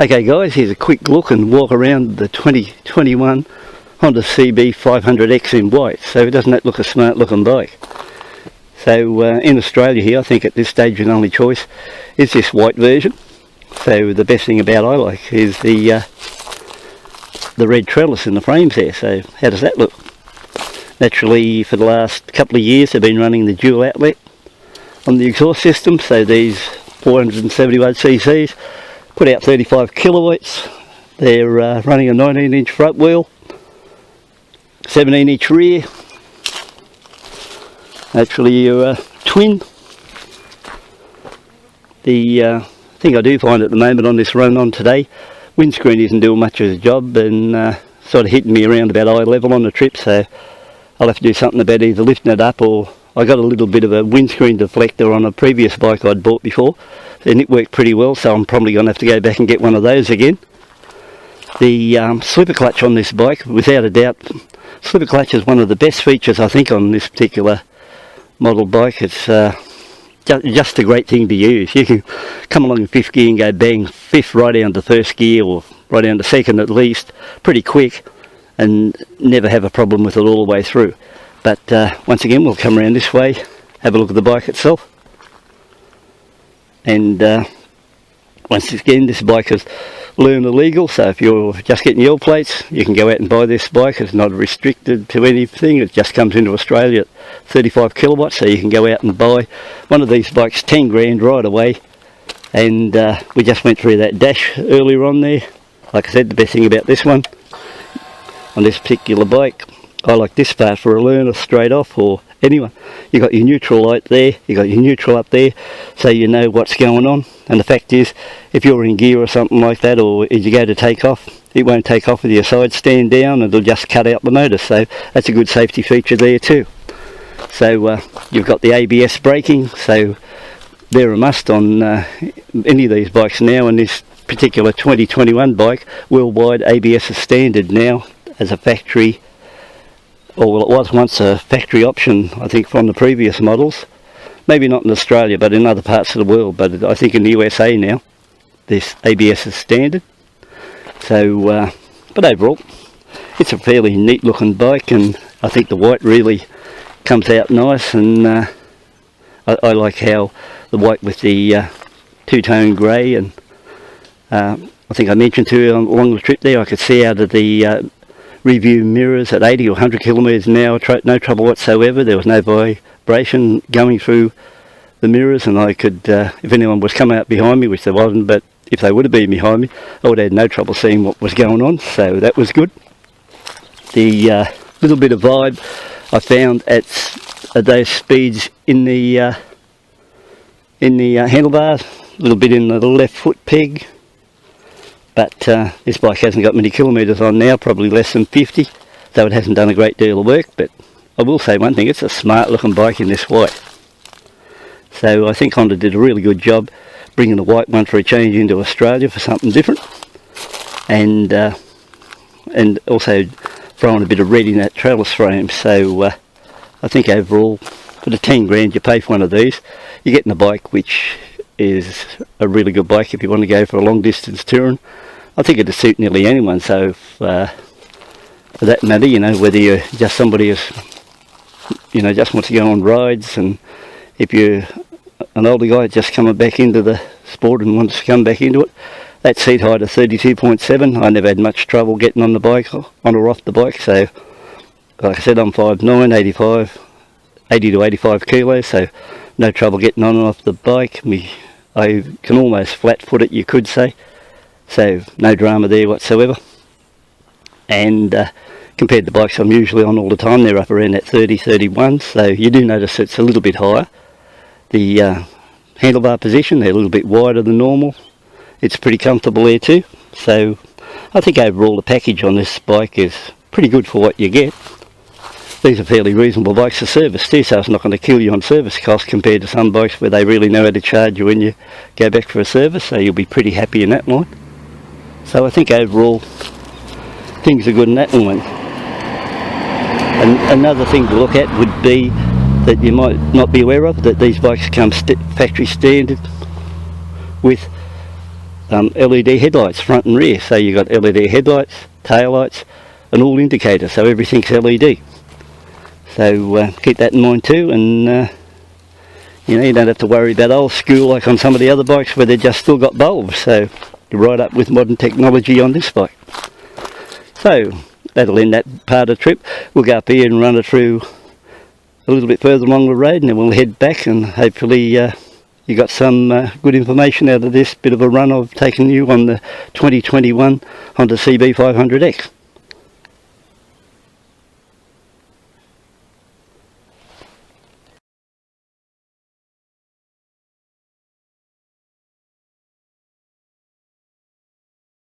Okay guys, here's a quick look and walk around the 2021 Honda CB500X in white. So doesn't that look a smart looking bike? So in Australia here, I think at this stage your only choice is this white version. So the best thing about I like is the red trellis in the frames there. So how does that look? Naturally, for the last couple of years they've been running the dual outlet on the exhaust system. So these 471ccs put out 35 kilowatts. They're running a 19-inch front wheel, 17-inch rear. Actually a twin. The thing I do find at the moment on this run on today, windscreen isn't doing much of a job and sort of hitting me around about eye level on the trip, so I'll have to do something about either lifting it up, or I got a little bit of a windscreen deflector on a previous bike I'd bought before and it worked pretty well, so I'm probably going to have to go back and get one of those again. The slipper clutch on this bike, without a doubt, slipper clutch is one of the best features I think on this particular model bike. It's just a great thing to use. You can come along in fifth gear and go bang, fifth right down to first gear, or right down to second at least, pretty quick, and never have a problem with it all the way through. But once again, we'll come around this way, have a look at the bike itself. And once again, this bike is learner legal, so if you're just getting L plates, you can go out and buy this bike. It's not restricted to anything. It just comes into Australia at 35 kilowatts, so you can go out and buy one of these bikes 10 grand right away. And we just went through that dash earlier on there. Like I said, the best thing about this one, on this particular bike, I like this part for a learner straight off, or anyone. You got your neutral light there, you got your neutral up there, so you know what's going on. And the fact is, if you're in gear or something like that, or as you go to take off, it won't take off with your side stand down, it'll just cut out the motor. So that's a good safety feature there too. So you've got the ABS braking, so they're a must on any of these bikes now. And this particular 2021 bike, worldwide ABS is standard now as a factory. Or well, it was once a factory option, I think, from the previous models. Maybe not in Australia, but in other parts of the world. But I think in the USA now, this ABS is standard. So, but overall, it's a fairly neat looking bike, and I think the white really comes out nice. And I like how the white with the two-tone grey, and I think I mentioned to you along the trip there, I could see out of the review mirrors at 80 or 100 kilometres an hour, no trouble whatsoever. There was no vibration going through the mirrors, and I could, if anyone was coming out behind me, which there wasn't, but if they would have been behind me, I would have had no trouble seeing what was going on, so that was good. The little bit of vibe I found at those speeds in the handlebars, a little bit in the left foot peg. But this bike hasn't got many kilometres on now, probably less than 50, so it hasn't done a great deal of work. But I will say one thing, it's a smart looking bike in this white. So I think Honda did a really good job bringing the white one for a change into Australia for something different. And also throwing a bit of red in that trellis frame. So I think overall, for the 10 grand you pay for one of these, you're getting a bike which is a really good bike if you want to go for a long distance touring. I think it'd suit nearly anyone, so for that matter, you know, whether you're just somebody who's, you know, just wants to go on rides, and if you're an older guy just coming back into the sport and wants to come back into it, that seat height of 32.7, I never had much trouble getting on the bike, on or off the bike. So like I said, I'm 5'9", 80 to 85 kilos, so no trouble getting on and off the bike. I can almost flat foot it, you could say, so no drama there whatsoever. And compared to bikes I'm usually on all the time, they're up around that 30, 31, so you do notice it's a little bit higher. The handlebar position, they're a little bit wider than normal. It's pretty comfortable there too, so I think overall the package on this bike is pretty good for what you get. These are fairly reasonable bikes to service too, so it's not going to kill you on service costs compared to some bikes where they really know how to charge you when you go back for a service, so you'll be pretty happy in that line. So I think overall things are good in that line. And another thing to look at would be that you might not be aware of, that these bikes come factory standard with LED headlights front and rear. So you've got LED headlights, tail lights, and all indicators, so everything's LED. So keep that in mind too, and you know, you don't have to worry about old school like on some of the other bikes where they've just still got bulbs. So you're right up with modern technology on this bike. So that'll end that part of the trip. We'll go up here and run it through a little bit further along the road, and then we'll head back, and hopefully you got some good information out of this bit of a run I've taken you on the 2021 Honda CB500X.